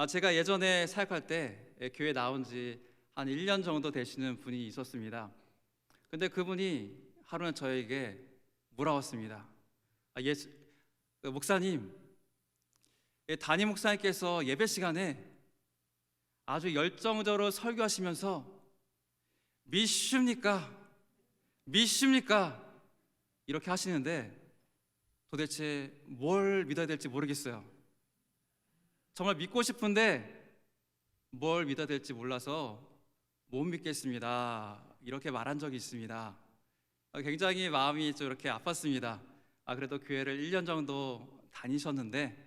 제가 예전에 사역할 때 교회 나온 지 한 1년 정도 되시는 분이 있었습니다. 근데 그분이 하루는 저에게 물어봤습니다. 목사님, 담임 목사님께서 예배 시간에 아주 열정적으로 설교하시면서 믿습니까? 믿습니까? 이렇게 하시는데 도대체 뭘 믿어야 될지 모르겠어요. 정말 믿고 싶은데 뭘 믿어야 될지 몰라서 못 믿겠습니다. 이렇게 말한 적이 있습니다. 굉장히 마음이 좀 이렇게 아팠습니다. 그래도 교회를 1년 정도 다니셨는데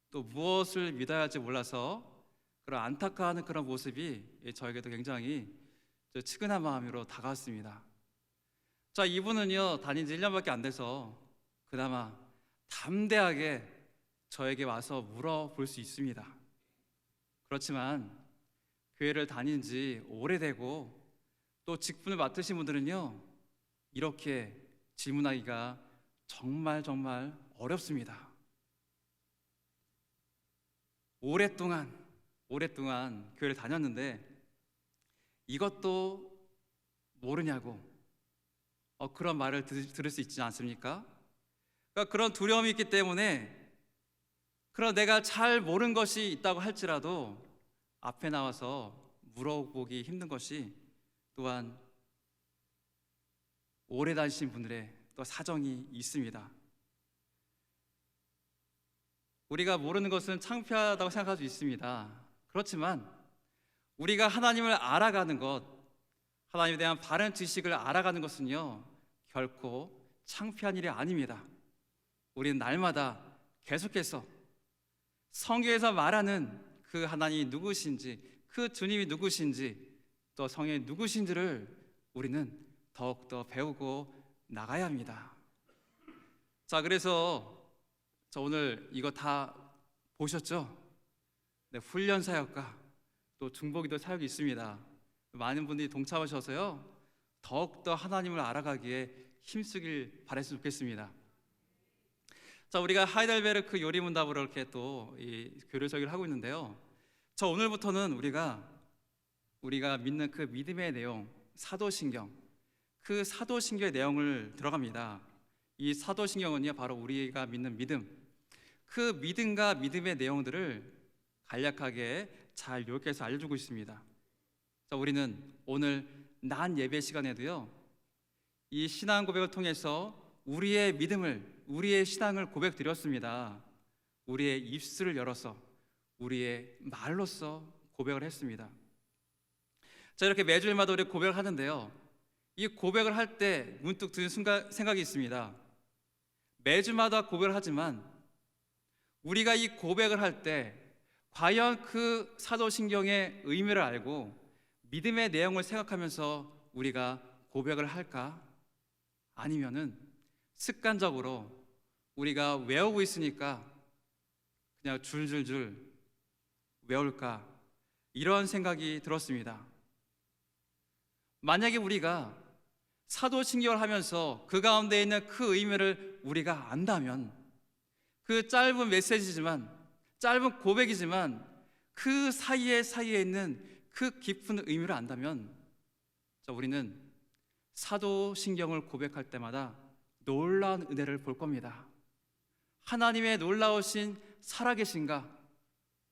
또 무엇을 믿어야 할지 몰라서 그런 안타까워하는 그런 모습이 저에게도 굉장히 측은한 마음으로 다가왔습니다. 자, 이분은요 다닌 지 1년밖에 안 돼서 그나마 담대하게 저에게 와서 물어볼 수 있습니다. 그렇지만 교회를 다닌 지 오래되고 또 직분을 맡으신 분들은요 이렇게 질문하기가 정말 어렵습니다. 오랫동안 교회를 다녔는데 이것도 모르냐고 그런 말을 들을 수 있지 않습니까? 그러니까 그런 두려움이 있기 때문에 그런 내가 잘 모르는 것이 있다고 할지라도 앞에 나와서 물어보기 힘든 것이 또한 오래 다니신 분들의 또 사정이 있습니다. 우리가 모르는 것은 창피하다고 생각할 수 있습니다. 그렇지만 우리가 하나님을 알아가는 것, 하나님에 대한 바른 지식을 알아가는 것은요 결코 창피한 일이 아닙니다. 우리는 날마다 계속해서 성경에서 말하는 그 하나님이 누구신지, 그 주님이 누구신지, 또 성령이 누구신지를 우리는 더욱더 배우고 나가야 합니다. 자, 그래서 저 오늘 이거 다 보셨죠? 네, 훈련 사역과 또 중보기도 사역이 있습니다. 많은 분들이 동참하셔서요 더욱더 하나님을 알아가기에 힘쓰길 바랬으면 좋겠습니다. 자, 우리가 하이델베르크 요리문답으로 이렇게 또 이 교류 설교를 하고 있는데요. 저 오늘부터는 우리가 믿는 그 믿음의 내용, 사도신경, 그 사도신경의 내용을 들어갑니다. 이 사도신경은요 바로 우리가 믿는 믿음, 그 믿음과 믿음의 내용들을 간략하게 잘 요약해서 알려주고 있습니다. 자, 우리는 오늘 난 예배 시간에도요 이 신앙 고백을 통해서 우리의 믿음을, 우리의 신앙을 고백드렸습니다. 우리의 입술을 열어서 우리의 말로써 고백을 했습니다. 자, 이렇게 매주일마다 우리 고백을 하는데요 이 고백을 할 때 문득 드는 생각이 있습니다. 매주마다 고백을 하지만 우리가 이 고백을 할 때 과연 그 사도신경의 의미를 알고 믿음의 내용을 생각하면서 우리가 고백을 할까? 아니면은 습관적으로 우리가 외우고 있으니까 그냥 줄줄줄 외울까? 이런 생각이 들었습니다. 만약에 우리가 사도신경을 하면서 그 가운데 있는 그 의미를 우리가 안다면, 그 짧은 메시지지만, 짧은 고백이지만 그 사이에 있는 그 깊은 의미를 안다면 우리는 사도신경을 고백할 때마다 놀라운 은혜를 볼 겁니다. 하나님의 놀라우신 살아계신가,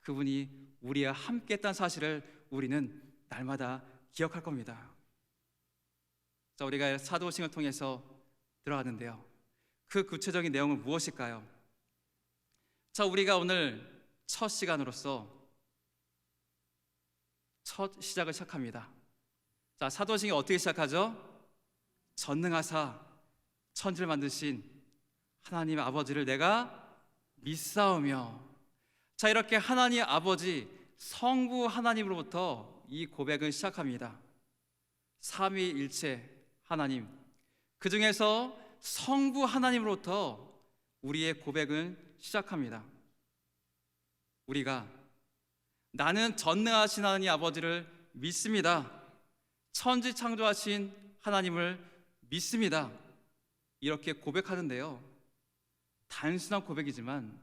그분이 우리와 함께 했다는 사실을 우리는 날마다 기억할 겁니다. 자, 우리가 사도신경을 통해서 들어가는데요 그 구체적인 내용은 무엇일까요? 자, 우리가 오늘 첫 시간으로서 첫 시작을 시작합니다. 자, 사도신경 어떻게 시작하죠? 전능하사 천지를 만드신 하나님 아버지를 내가 믿사오며. 자, 이렇게 하나님 아버지 성부 하나님으로부터 이 고백은 시작합니다. 삼위일체 하나님, 그 중에서 성부 하나님으로부터 우리의 고백은 시작합니다. 우리가 나는 전능하신 하나님 아버지를 믿습니다. 천지 창조하신 하나님을 믿습니다. 이렇게 고백하는데요 단순한 고백이지만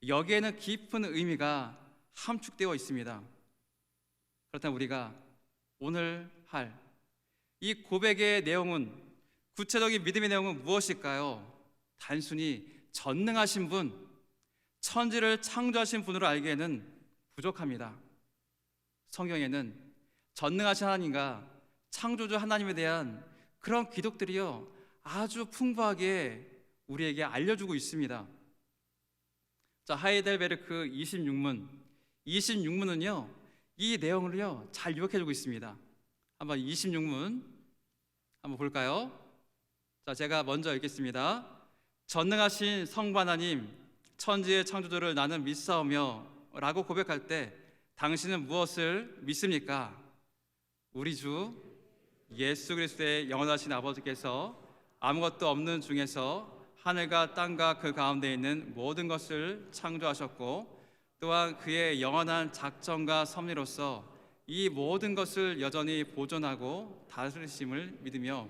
여기에는 깊은 의미가 함축되어 있습니다. 그렇다면 우리가 오늘 할 이 고백의 내용은, 구체적인 믿음의 내용은 무엇일까요? 단순히 전능하신 분, 천지를 창조하신 분으로 알기에는 부족합니다. 성경에는 전능하신 하나님과 창조주 하나님에 대한 그런 기록들이요, 아주 풍부하게 우리에게 알려주고 있습니다. 자, 하이델베르크 26문은요 이 내용을요 잘 요약해주고 있습니다. 한번 26문 한번 볼까요? 자, 제가 먼저 읽겠습니다. 전능하신 성부 하나님, 천지의 창조주를 나는 믿사오며 라고 고백할 때 당신은 무엇을 믿습니까? 우리 주 예수 그리스도의 영원하신 아버지께서 아무것도 없는 중에서 하늘과 땅과 그 가운데 있는 모든 것을 창조하셨고, 또한 그의 영원한 작정과 섭리로서 이 모든 것을 여전히 보존하고 다스리심을 믿으며,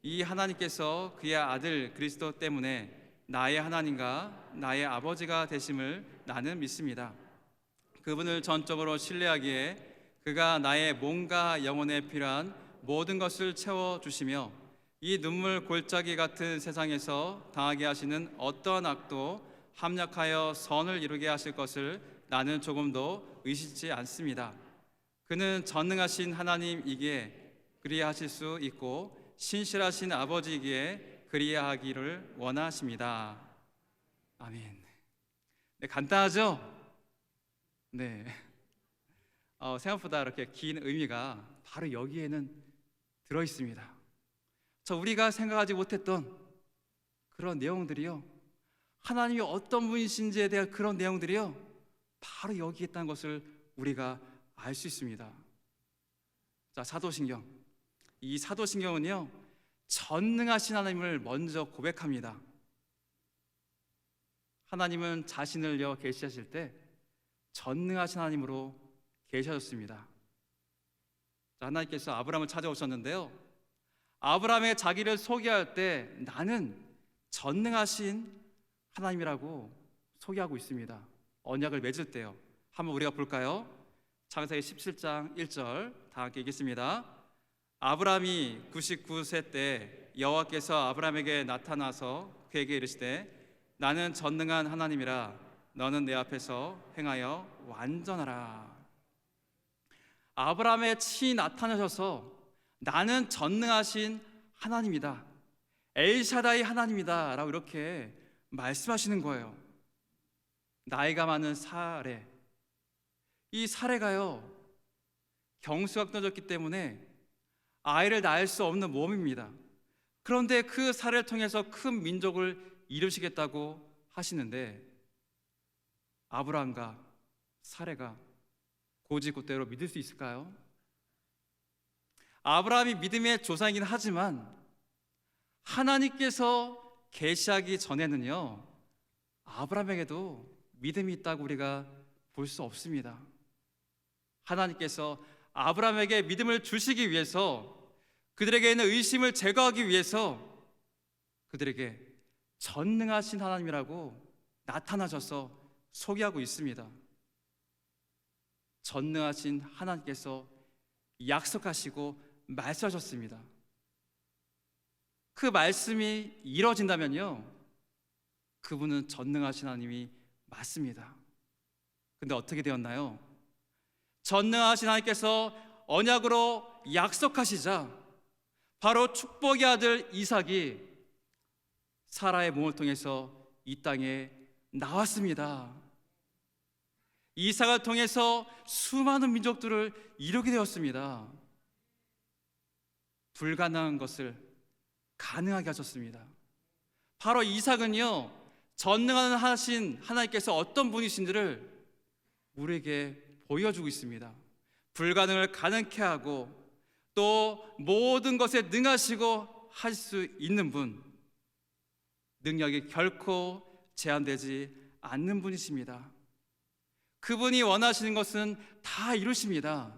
이 하나님께서 그의 아들 그리스도 때문에 나의 하나님과 나의 아버지가 되심을 나는 믿습니다. 그분을 전적으로 신뢰하기에 그가 나의 몸과 영혼에 필요한 모든 것을 채워주시며, 이 눈물 골짜기 같은 세상에서 당하게 하시는 어떠한 악도 합력하여 선을 이루게 하실 것을 나는 조금도 의심치 않습니다. 그는 전능하신 하나님이기에 그리하실 수 있고 신실하신 아버지이기에 그리하기를 원하십니다. 아멘. 네, 간단하죠? 네. 생각보다 이렇게 긴 의미가 바로 여기에는 들어 있습니다. 우리가 생각하지 못했던 그런 내용들이요, 하나님이 어떤 분이신지에 대한 그런 내용들이요, 바로 여기 있다는 것을 우리가 알 수 있습니다. 자, 사도신경. 이 사도신경은요, 전능하신 하나님을 먼저 고백합니다. 하나님은 자신을요 계시하실 때 전능하신 하나님으로 계시하셨습니다. 자, 하나님께서 아브라함을 찾아오셨는데요, 아브라함의 자기를 소개할 때 나는 전능하신 하나님이라고 소개하고 있습니다. 언약을 맺을 때요. 한번 우리가 볼까요? 창세기 17장 1절 다 함께 읽겠습니다. 아브라함이 99세 때 여호와께서 아브라함에게 나타나서 그에게 이르시되 나는 전능한 하나님이라 너는 내 앞에서 행하여 완전하라. 아브라함의 친히 나타나셔서 나는 전능하신 하나님이다, 엘샤다이 하나님이다 라고 이렇게 말씀하시는 거예요. 나이가 많은 사례, 이 사례가요 경수가 끊어졌기 때문에 아이를 낳을 수 없는 몸입니다. 그런데 그 사례를 통해서 큰 민족을 이루시겠다고 하시는데, 아브라함과 사례가 고지고대로 믿을 수 있을까요? 아브라함이 믿음의 조상이긴 하지만 하나님께서 계시하기 전에는요 아브라함에게도 믿음이 있다고 우리가 볼 수 없습니다. 하나님께서 아브라함에게 믿음을 주시기 위해서, 그들에게 있는 의심을 제거하기 위해서 그들에게 전능하신 하나님이라고 나타나셔서 소개하고 있습니다. 전능하신 하나님께서 약속하시고 말씀하셨습니다. 그 말씀이 이루어진다면요 그분은 전능하신 하나님이 맞습니다. 근데 어떻게 되었나요? 전능하신 하나님께서 언약으로 약속하시자 바로 축복의 아들 이삭이 사라의 몸을 통해서 이 땅에 나왔습니다. 이삭을 통해서 수많은 민족들을 이루게 되었습니다. 불가능한 것을 가능하게 하셨습니다. 바로 이삭은요 전능한 하신 하나님께서 어떤 분이신지를 우리에게 보여주고 있습니다. 불가능을 가능케 하고 또 모든 것에 능하시고 할 수 있는 분, 능력이 결코 제한되지 않는 분이십니다. 그분이 원하시는 것은 다 이루십니다.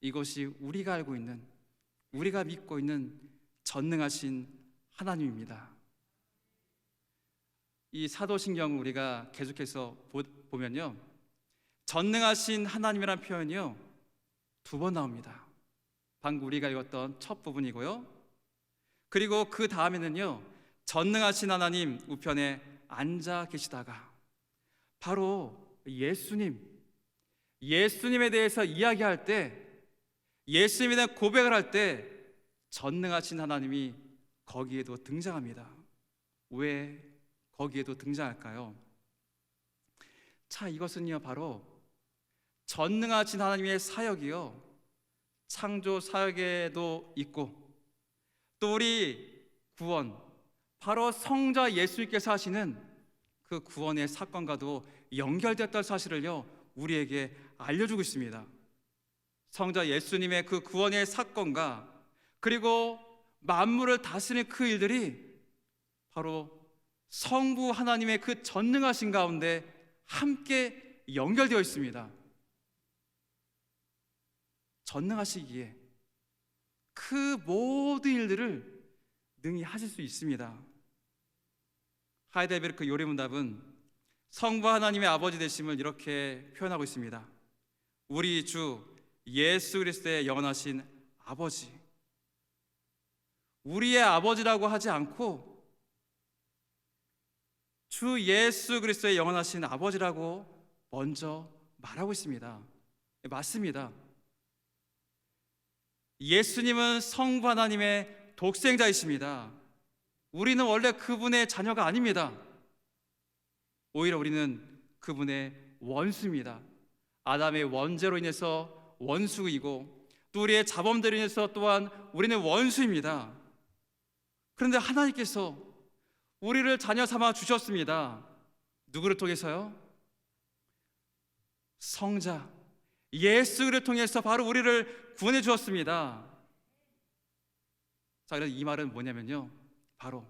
이것이 우리가 알고 있는, 우리가 믿고 있는 전능하신 하나님입니다. 이 사도신경 우리가 계속해서 보면요 전능하신 하나님이란 표현이요, 두 번 나옵니다. 방금 우리가 읽었던 첫 부분이고요. 그리고 그 다음에는요, 전능하신 하나님 우편에 앉아 계시다가 바로 예수님에 대해서 이야기할 때, 예수님에 대한 고백을 할 때 전능하신 하나님이 거기에도 등장합니다. 왜 거기에도 등장할까요? 자, 이것은요, 바로 전능하신 하나님의 사역이요, 창조 사역에도 있고 또 우리 구원, 바로 성자 예수님께서 하시는 그 구원의 사건과도 연결됐다는 사실을요, 우리에게 알려주고 있습니다. 성자 예수님의 그 구원의 사건과 그리고 만물을 다스리는 그 일들이 바로 성부 하나님의 그 전능하신 가운데 함께 연결되어 있습니다. 전능하시기에 그 모든 일들을 능히 하실 수 있습니다. 하이델베르크 요리문답은 성부 하나님의 아버지 되심을 이렇게 표현하고 있습니다. 우리 주 예수 그리스도의 영원하신 아버지. 우리의 아버지라고 하지 않고 주 예수 그리스도의 영원하신 아버지라고 먼저 말하고 있습니다. 맞습니다. 예수님은 성부 하나님의 독생자이십니다. 우리는 원래 그분의 자녀가 아닙니다. 오히려 우리는 그분의 원수입니다. 아담의 원죄로 인해서 원수이고 또 우리의 자범들로 인해서 또한 우리는 원수입니다. 그런데 하나님께서 우리를 자녀 삼아 주셨습니다. 누구를 통해서요? 성자 예수를 통해서 바로 우리를 구원해 주었습니다. 자, 그래서 이 말은 뭐냐면요, 바로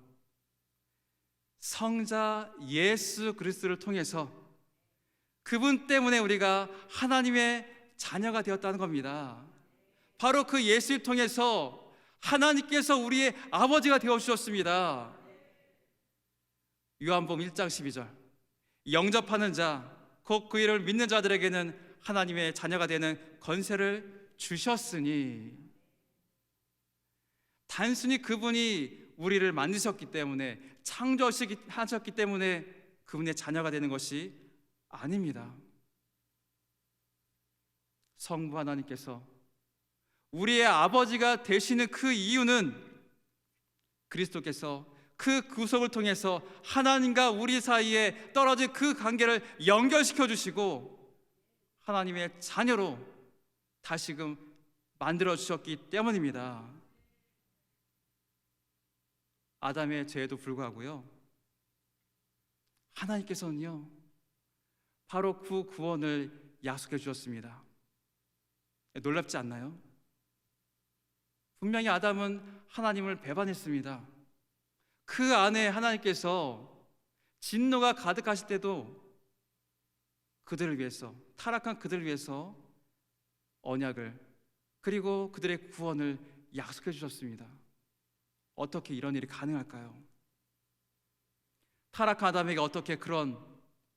성자 예수 그리스도를 통해서 그분 때문에 우리가 하나님의 자녀가 되었다는 겁니다. 바로 그 예수를 통해서 하나님께서 우리의 아버지가 되어 주셨습니다. 요한복음 1장 12절, 영접하는 자 곧 그 이름을 믿는 자들에게는 하나님의 자녀가 되는 권세를 주셨으니, 단순히 그분이 우리를 만드셨기 때문에, 창조하셨기 때문에 그분의 자녀가 되는 것이 아닙니다. 성부 하나님께서 우리의 아버지가 되시는 그 이유는 그리스도께서 그 구속을 통해서 하나님과 우리 사이에 떨어진 그 관계를 연결시켜 주시고 하나님의 자녀로 다시금 만들어 주셨기 때문입니다. 아담의 죄에도 불구하고요, 하나님께서는요 바로 그 구원을 약속해 주셨습니다. 놀랍지 않나요? 분명히 아담은 하나님을 배반했습니다. 그 안에 하나님께서 진노가 가득하실 때도 그들을 위해서, 타락한 그들을 위해서 언약을, 그리고 그들의 구원을 약속해 주셨습니다. 어떻게 이런 일이 가능할까요? 타락한 아담에게 어떻게 그런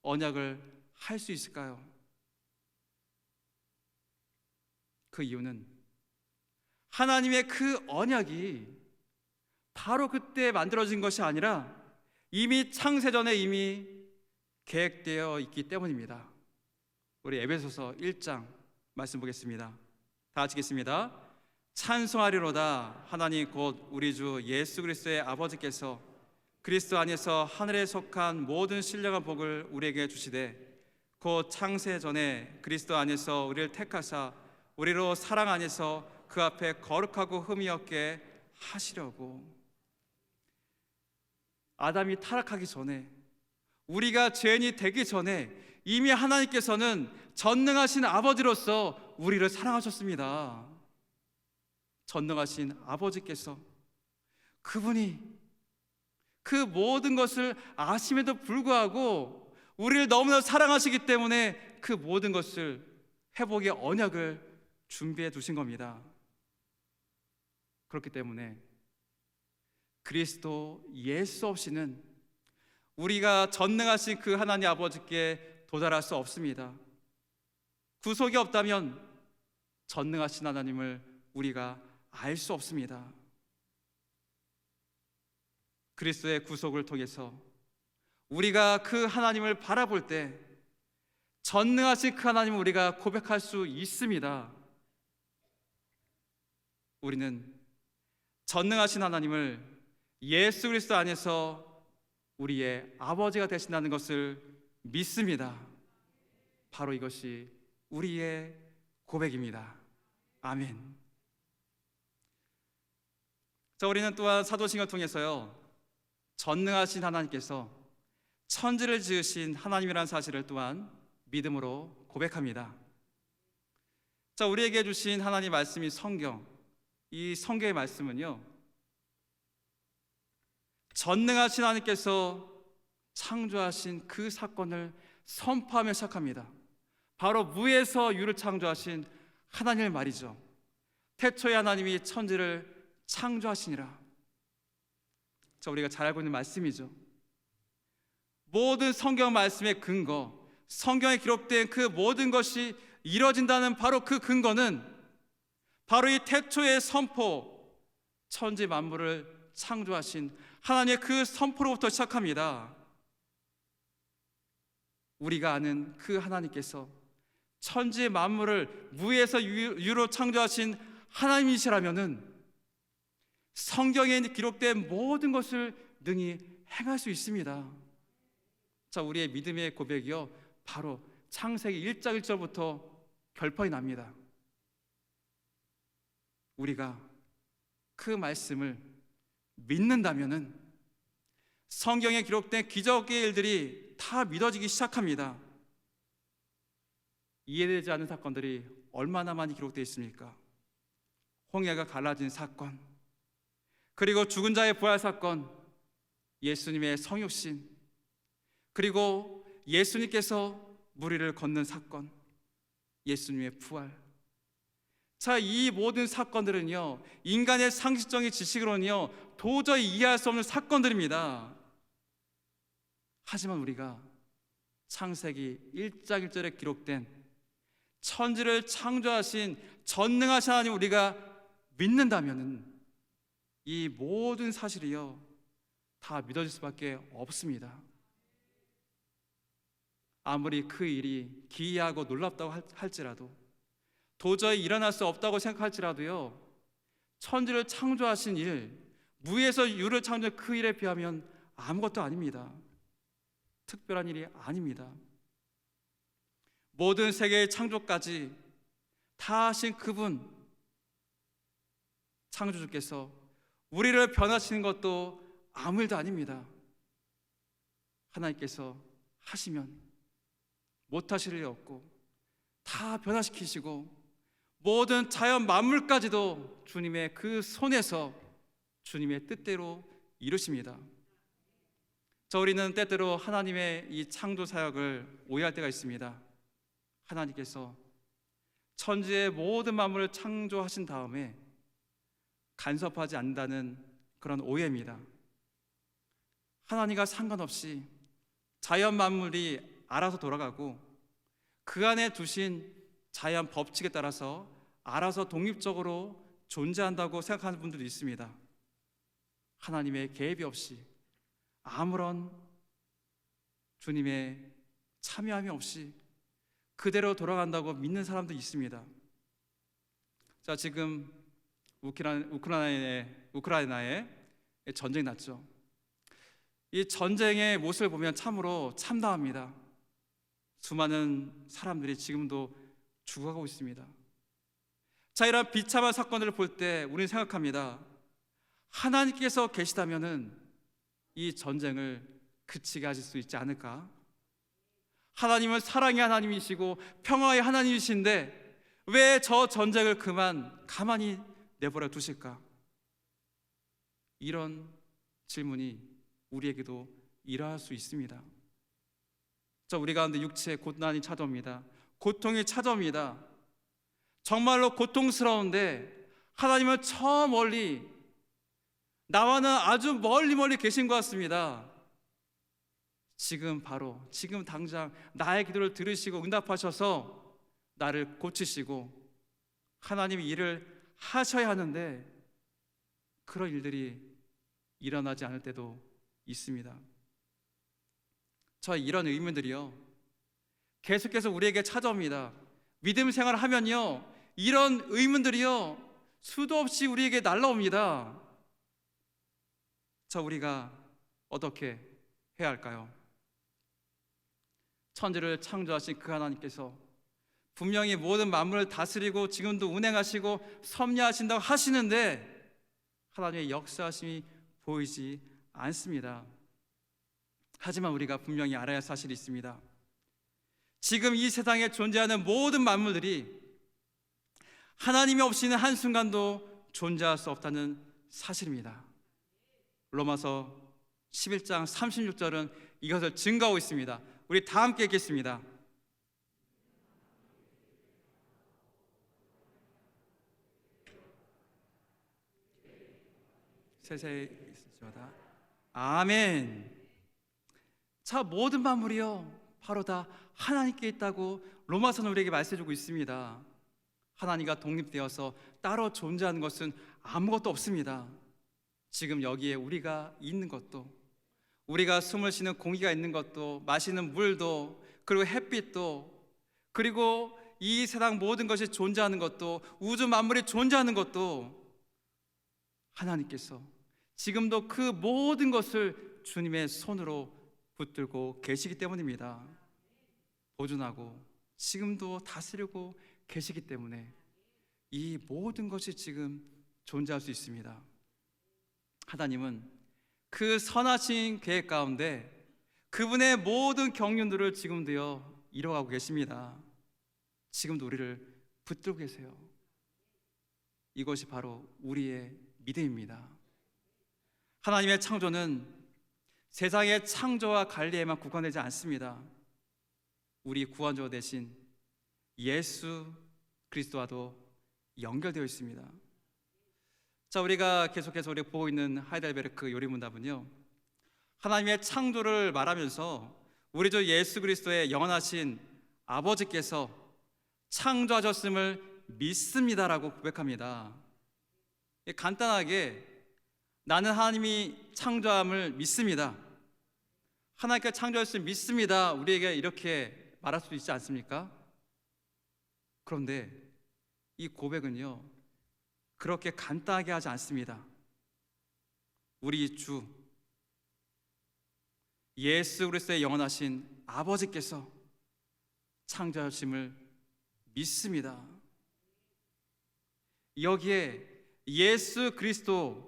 언약을 할 수 있을까요? 그 이유는 하나님의 그 언약이 바로 그때 만들어진 것이 아니라 이미 창세전에 이미 계획되어 있기 때문입니다. 우리 에베소서 1장 말씀 보겠습니다. 다 같이 읽겠습니다. 찬송하리로다 하나님 곧 우리 주 예수 그리스도의 아버지께서 그리스도 안에서 하늘에 속한 모든 신령한 복을 우리에게 주시되 곧 창세 전에 그리스도 안에서 우리를 택하사 우리로 사랑 안에서 그 앞에 거룩하고 흠이 없게 하시려고. 아담이 타락하기 전에, 우리가 죄인이 되기 전에 이미 하나님께서는 전능하신 아버지로서 우리를 사랑하셨습니다. 전능하신 아버지께서 그분이 그 모든 것을 아심에도 불구하고 우리를 너무나 사랑하시기 때문에 그 모든 것을, 회복의 언약을 준비해 두신 겁니다. 그렇기 때문에 그리스도 예수 없이는 우리가 전능하신 그 하나님 아버지께 도달할 수 없습니다. 구속이 없다면 전능하신 하나님을 우리가 알 수 없습니다. 그리스도의 구속을 통해서 우리가 그 하나님을 바라볼 때 전능하신 그 하나님을 우리가 고백할 수 있습니다. 우리는 전능하신 하나님을 예수 그리스도 안에서 우리의 아버지가 되신다는 것을 믿습니다. 바로 이것이 우리의 고백입니다. 아멘. 자, 우리는 또한 사도신경을 통해서요, 전능하신 하나님께서 천지를 지으신 하나님이라는 사실을 또한 믿음으로 고백합니다. 자, 우리에게 주신 하나님 말씀이 성경, 이 성경의 말씀은요, 전능하신 하나님께서 창조하신 그 사건을 선포하며 시작합니다. 바로 무에서 유를 창조하신 하나님의 말이죠. 태초에 하나님이 천지를 창조하시니라. 자, 우리가 잘 알고 있는 말씀이죠. 모든 성경 말씀의 근거, 성경에 기록된 그 모든 것이 이뤄진다는 바로 그 근거는 바로 이 태초의 선포, 천지 만물을 창조하신 하나님의 그 선포로부터 시작합니다. 우리가 아는 그 하나님께서 천지 만물을 무에서 유로 창조하신 하나님이시라면은 성경에 기록된 모든 것을 능히 행할 수 있습니다. 자, 우리의 믿음의 고백이요, 바로 창세기 1장 1절부터 결판이 납니다. 우리가 그 말씀을 믿는다면은 성경에 기록된 기적의 일들이 다 믿어지기 시작합니다. 이해되지 않는 사건들이 얼마나 많이 기록되어 있습니까? 홍해가 갈라진 사건, 그리고 죽은 자의 부활 사건, 예수님의 성육신, 그리고 예수님께서 무리를 걷는 사건, 예수님의 부활. 자, 이 모든 사건들은요, 인간의 상식적인 지식으로는요 도저히 이해할 수 없는 사건들입니다. 하지만 우리가 창세기 1장 1절에 기록된 천지를 창조하신 전능하신 하나님 우리가 믿는다면은 이 모든 사실이요 다 믿어질 수밖에 없습니다. 아무리 그 일이 기이하고 놀랍다고 할지라도, 도저히 일어날 수 없다고 생각할지라도요, 천지를 창조하신 일, 무에서 유를 창조한 그 일에 비하면 아무것도 아닙니다. 특별한 일이 아닙니다. 모든 세계의 창조까지 다 하신 그분, 창조주께서 우리를 변화시키는 것도 아무 일도 아닙니다. 하나님께서 하시면 못하실 일이 없고 다 변화시키시고 모든 자연 만물까지도 주님의 그 손에서 주님의 뜻대로 이루십니다. 자, 우리는 때때로 하나님의 이 창조 사역을 오해할 때가 있습니다. 하나님께서 천지의 모든 만물을 창조하신 다음에 간섭하지 않는다는 그런 오해입니다. 하나님과 상관없이 자연 만물이 알아서 돌아가고 그 안에 두신 자연 법칙에 따라서 알아서 독립적으로 존재한다고 생각하는 분들도 있습니다. 하나님의 개입이 없이, 아무런 주님의 참여함이 없이 그대로 돌아간다고 믿는 사람도 있습니다. 자, 지금 우크라이나에 전쟁이 났죠. 이 전쟁의 모습을 보면 참으로 참담합니다. 수많은 사람들이 지금도 죽어가고 있습니다. 자, 이런 비참한 사건들을 볼 때 우리는 생각합니다. 하나님께서 계시다면은 이 전쟁을 그치게 하실 수 있지 않을까? 하나님은 사랑의 하나님이시고 평화의 하나님이신데 왜 저 전쟁을 가만히 내버려 두실까? 이런 질문이 우리에게도 일어날 수 있습니다. 자, 우리 가운데 육체의 고난이 찾아옵니다. 고통이 찾아옵니다. 정말로 고통스러운데 하나님은 저 멀리, 나와는 아주 멀리 계신 것 같습니다. 지금 당장 나의 기도를 들으시고 응답하셔서 나를 고치시고 하나님이 일을 하셔야 하는데 그런 일들이 일어나지 않을 때도 있습니다. 저 이런 의문들이요 계속해서 우리에게 찾아옵니다. 믿음 생활을 하면요 이런 의문들이요 수도 없이 우리에게 날라옵니다. 자, 우리가 어떻게 해야 할까요? 천지를 창조하신 그 하나님께서 분명히 모든 만물을 다스리고 지금도 운행하시고 섭리하신다고 하시는데 하나님의 역사하심이 보이지 않습니다. 하지만 우리가 분명히 알아야 할 사실이 있습니다. 지금 이 세상에 존재하는 모든 만물들이 하나님이 없이는 한순간도 존재할 수 없다는 사실입니다. 로마서 11장 36절은 이것을 증거하고 있습니다. 우리 다 함께 읽겠습니다. 세세히 있을지어다. 아멘. 자, 모든 만물이요 바로 다 하나님께 있다고 로마서는 우리에게 말씀해주고 있습니다. 하나님과 독립되어서 따로 존재하는 것은 아무것도 없습니다. 지금 여기에 우리가 있는 것도, 우리가 숨을 쉬는 공기가 있는 것도, 마시는 물도, 그리고 햇빛도, 그리고 이 세상 모든 것이 존재하는 것도, 우주 만물이 존재하는 것도 하나님께서 지금도 그 모든 것을 주님의 손으로 붙들고 계시기 때문입니다. 보존하고 지금도 다스리고 계시기 때문에 이 모든 것이 지금 존재할 수 있습니다. 하나님은 그 선하신 계획 가운데 그분의 모든 경륜들을 지금도요 이뤄가고 계십니다. 지금도 우리를 붙들고 계세요. 이것이 바로 우리의 믿음입니다. 하나님의 창조는 세상의 창조와 관리에만 국한되지 않습니다. 우리 구원자 대신 예수 그리스도와도 연결되어 있습니다. 자, 우리가 계속해서 우리가 보고 있는 하이델베르크 요리문답은요 하나님의 창조를 말하면서 우리 주 예수 그리스도의 영원하신 아버지께서 창조하셨음을 믿습니다라고 고백합니다. 간단하게 나는 하나님이 창조함을 믿습니다. 하나님께 창조하셨음을 믿습니다. 우리에게 이렇게 말할 수도 있지 않습니까? 그런데 이 고백은요 그렇게 간단하게 하지 않습니다. 우리 주 예수 그리스도의 영원하신 아버지께서 창조하심을 믿습니다. 여기에 예수 그리스도가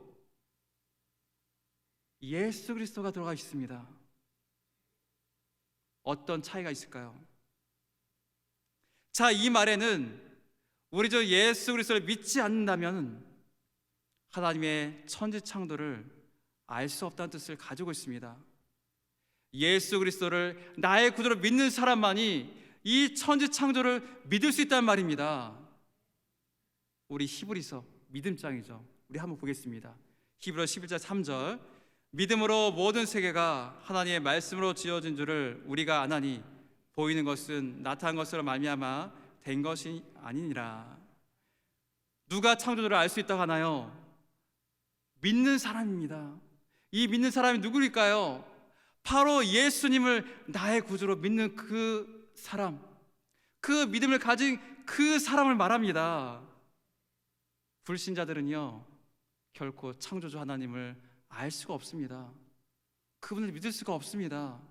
들어가 있습니다. 어떤 차이가 있을까요? 자, 이 말에는 우리 주 예수 그리스도를 믿지 않는다면 하나님의 천지창조를 알 수 없다는 뜻을 가지고 있습니다. 예수 그리스도를 나의 구주로 믿는 사람만이 이 천지창조를 믿을 수 있다는 말입니다. 우리 히브리서 믿음장이죠. 우리 한번 보겠습니다. 히브리서 11장 3절 믿음으로 모든 세계가 하나님의 말씀으로 지어진 줄을 우리가 아나니 보이는 것은 나타난 것으로 말미암아 된 것이 아니니라. 누가 창조주를 알 수 있다고 하나요? 믿는 사람입니다. 이 믿는 사람이 누구일까요? 바로 예수님을 나의 구주로 믿는 그 사람, 그 믿음을 가진 그 사람을 말합니다. 불신자들은요 결코 창조주 하나님을 알 수가 없습니다. 그분을 믿을 수가 없습니다.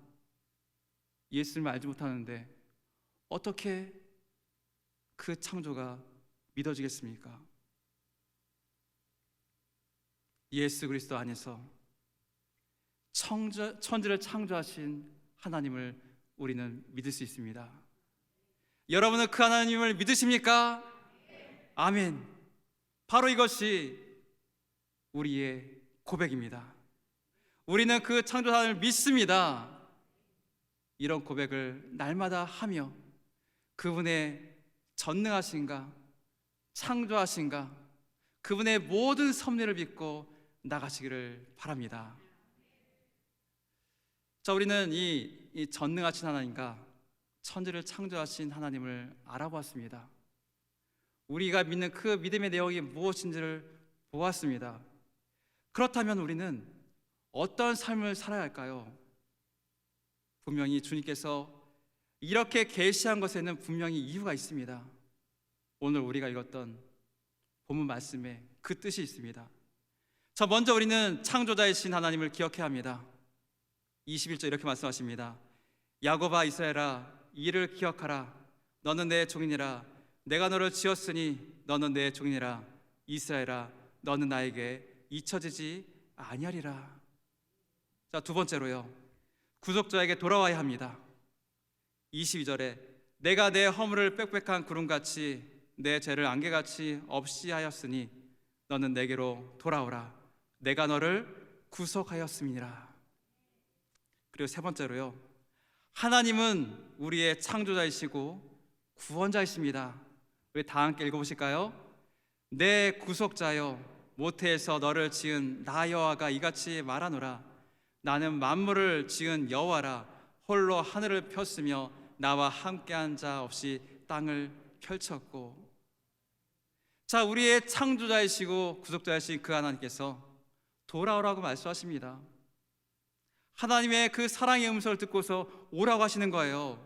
예수님을 알지 못하는데 어떻게 그 창조가 믿어지겠습니까? 예수 그리스도 안에서 천지를 창조하신 하나님을 우리는 믿을 수 있습니다. 여러분은 그 하나님을 믿으십니까? 아멘. 바로 이것이 우리의 고백입니다. 우리는 그 창조 하나님을 믿습니다. 이런 고백을 날마다 하며 그분의 전능하신가, 창조하신가, 그분의 모든 섭리를 믿고 나가시기를 바랍니다. 자, 우리는 이 전능하신 하나님과 천지를 창조하신 하나님을 알아보았습니다. 우리가 믿는 그 믿음의 내용이 무엇인지를 보았습니다. 그렇다면 우리는 어떤 삶을 살아야 할까요? 분명히 주님께서 이렇게 계시한 것에는 분명히 이유가 있습니다. 오늘 우리가 읽었던 본문 말씀에 그 뜻이 있습니다. 자, 먼저 우리는 창조자이신 하나님을 기억해야 합니다. 21절 이렇게 말씀하십니다. 야곱아 이스라엘아 이를 기억하라. 너는 내 종이니라. 내가 너를 지었으니 너는 내 종이니라. 이스라엘아 너는 나에게 잊혀지지 아니하리라. 자, 두 번째로요, 구속자에게 돌아와야 합니다. 22절에 내가 내 허물을 빽빽한 구름같이 내 죄를 안개같이 없이 하였으니 너는 내게로 돌아오라. 내가 너를 구속하였음이니라. 그리고 세 번째로요, 하나님은 우리의 창조자이시고 구원자이십니다. 우리 다 함께 읽어보실까요? 내 구속자여 모태에서 너를 지은 나 여호와가 이같이 말하노라. 나는 만물을 지은 여호와라. 홀로 하늘을 폈으며 나와 함께한 자 없이 땅을 펼쳤고. 자, 우리의 창조자이시고 구속자이신 그 하나님께서 돌아오라고 말씀하십니다. 하나님의 그 사랑의 음성을 듣고서 오라고 하시는 거예요.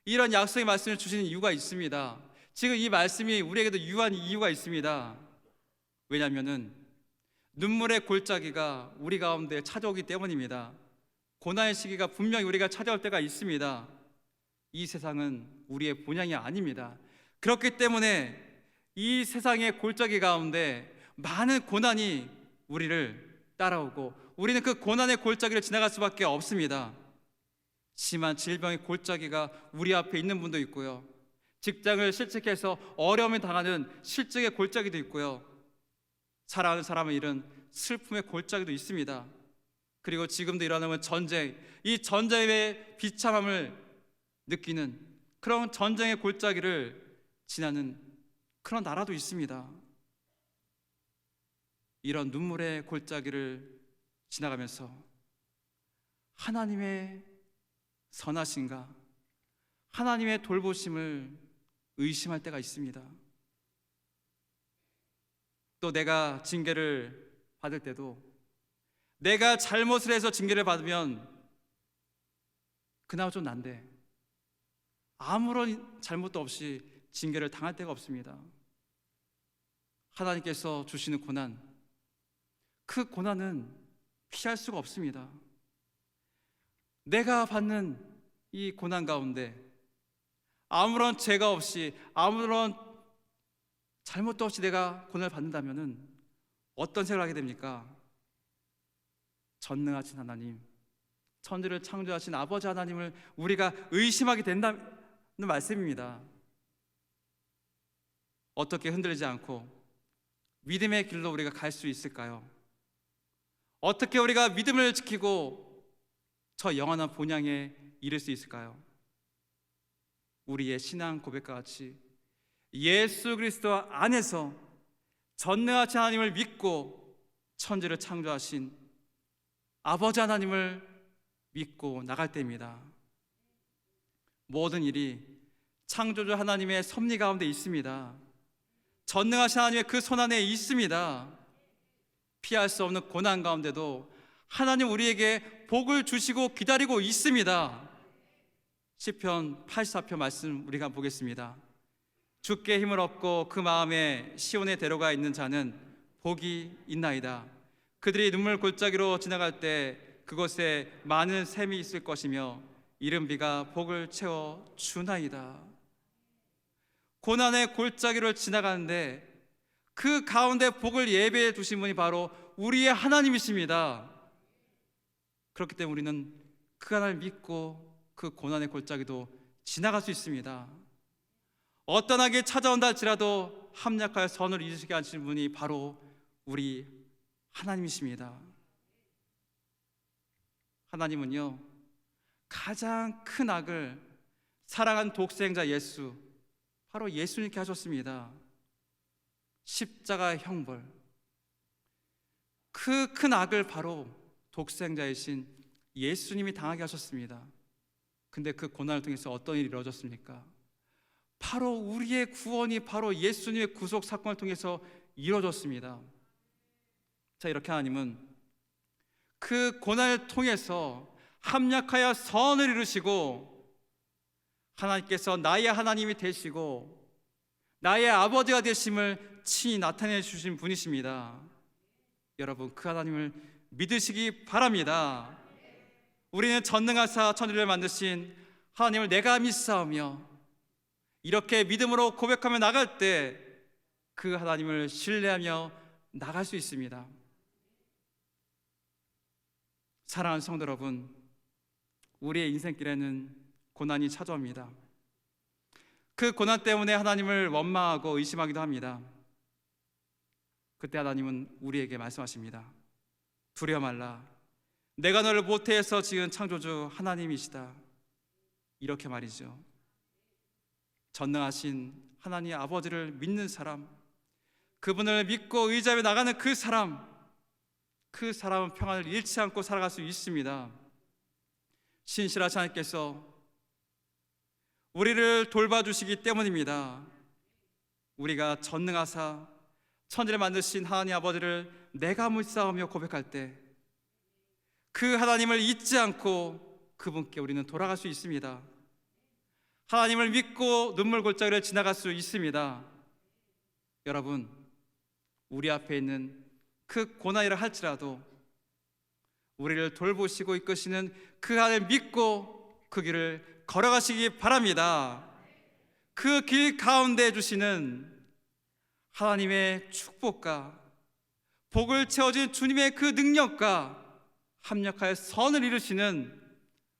이런 약속의 말씀을 주시는 이유가 있습니다. 지금 이 말씀이 우리에게도 유효한 이유가 있습니다. 왜냐하면 눈물의 골짜기가 우리 가운데 찾아오기 때문입니다. 고난의 시기가 분명히 우리가 찾아올 때가 있습니다. 이 세상은 우리의 본향이 아닙니다. 그렇기 때문에 이 세상의 골짜기 가운데 많은 고난이 우리를 따라오고 우리는 그 고난의 골짜기를 지나갈 수밖에 없습니다. 심한 질병의 골짜기가 우리 앞에 있는 분도 있고요, 직장을 실직해서 어려움을 당하는 실직의 골짜기도 있고요, 사랑하는 사람을 잃은 슬픔의 골짜기도 있습니다. 그리고 지금도 일어나는 전쟁, 이 전쟁의 비참함을 느끼는 그런 전쟁의 골짜기를 지나는 그런 나라도 있습니다. 이런 눈물의 골짜기를 지나가면서 하나님의 선하신가, 하나님의 돌보심을 의심할 때가 있습니다. 또 내가 징계를 받을 때도 내가 잘못을 해서 징계를 받으면 그나마 좀 난데 아무런 잘못도 없이 징계를 당할 때가 없습니다. 하나님께서 주시는 고난, 그 고난은 피할 수가 없습니다. 내가 받는 이 고난 가운데 아무런 죄가 없이 아무런 잘못도 없이 내가 고난을 받는다면 어떤 생각을 하게 됩니까? 전능하신 하나님, 천지를 창조하신 아버지 하나님을 우리가 의심하게 된다는 말씀입니다. 어떻게 흔들리지 않고 믿음의 길로 우리가 갈 수 있을까요? 어떻게 우리가 믿음을 지키고 저 영원한 본향에 이를 수 있을까요? 우리의 신앙 고백과 같이 예수 그리스도 안에서 전능하신 하나님을 믿고 천지를 창조하신 아버지 하나님을 믿고 나갈 때입니다. 모든 일이 창조주 하나님의 섭리 가운데 있습니다. 전능하신 하나님의 그 손 안에 있습니다. 피할 수 없는 고난 가운데도 하나님 우리에게 복을 주시고 기다리고 있습니다. 시편 84편 말씀 우리가 보겠습니다. 주께 힘을 얻고 그 마음에 시온에 데려가 있는 자는 복이 있나이다. 그들이 눈물 골짜기로 지나갈 때 그곳에 많은 샘이 있을 것이며 이른 비가 복을 채워 주나이다. 고난의 골짜기를 지나가는데 그 가운데 복을 예배해 두신 분이 바로 우리의 하나님이십니다. 그렇기 때문에 우리는 그 하나님을 믿고 그 고난의 골짜기도 지나갈 수 있습니다. 어떤 악이 찾아온다 할지라도 합력하여 선을 이루시게 하시는 분이 바로 우리 하나님이십니다. 하나님은요, 가장 큰 악을 사랑한 독생자 예수, 바로 예수님께 하셨습니다. 십자가의 형벌, 그 큰 악을 바로 독생자이신 예수님이 당하게 하셨습니다. 근데 그 고난을 통해서 어떤 일이 이루어졌습니까? 바로 우리의 구원이 바로 예수님의 구속 사건을 통해서 이루어졌습니다. 자, 이렇게 하나님은 그 고난을 통해서 합력하여 선을 이루시고, 하나님께서 나의 하나님이 되시고 나의 아버지가 되심을 친히 나타내 주신 분이십니다. 여러분, 그 하나님을 믿으시기 바랍니다. 우리는 전능하사 천지를 만드신 하나님을 내가 믿사오며, 이렇게 믿음으로 고백하며 나갈 때 그 하나님을 신뢰하며 나갈 수 있습니다. 사랑하는 성도 여러분, 우리의 인생길에는 고난이 찾아옵니다. 그 고난 때문에 하나님을 원망하고 의심하기도 합니다. 그때 하나님은 우리에게 말씀하십니다. 두려워 말라, 내가 너를 모태에서 지은 창조주 하나님이시다. 이렇게 말이죠. 전능하신 하나님 아버지를 믿는 사람, 그분을 믿고 의지하며 나가는 그 사람은 평안을 잃지 않고 살아갈 수 있습니다. 신실하신 하나님께서 우리를 돌봐주시기 때문입니다. 우리가 전능하사 천지를 만드신 하나님 아버지를 내가 믿사오며 고백할 때 그 하나님을 잊지 않고 그분께 우리는 돌아갈 수 있습니다. 하나님을 믿고 눈물 골짜기를 지나갈 수 있습니다. 여러분, 우리 앞에 있는 그 고난이라 할지라도 우리를 돌보시고 이끄시는 그 하나님을 믿고 그 길을 걸어가시기 바랍니다. 그 길 가운데 주시는 하나님의 축복과 복을 채워진 주님의 그 능력과 합력하여 선을 이루시는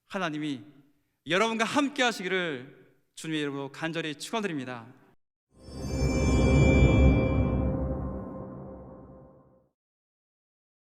하나님이 여러분과 함께 하시기를 주님의 이름으로 간절히 축원드립니다.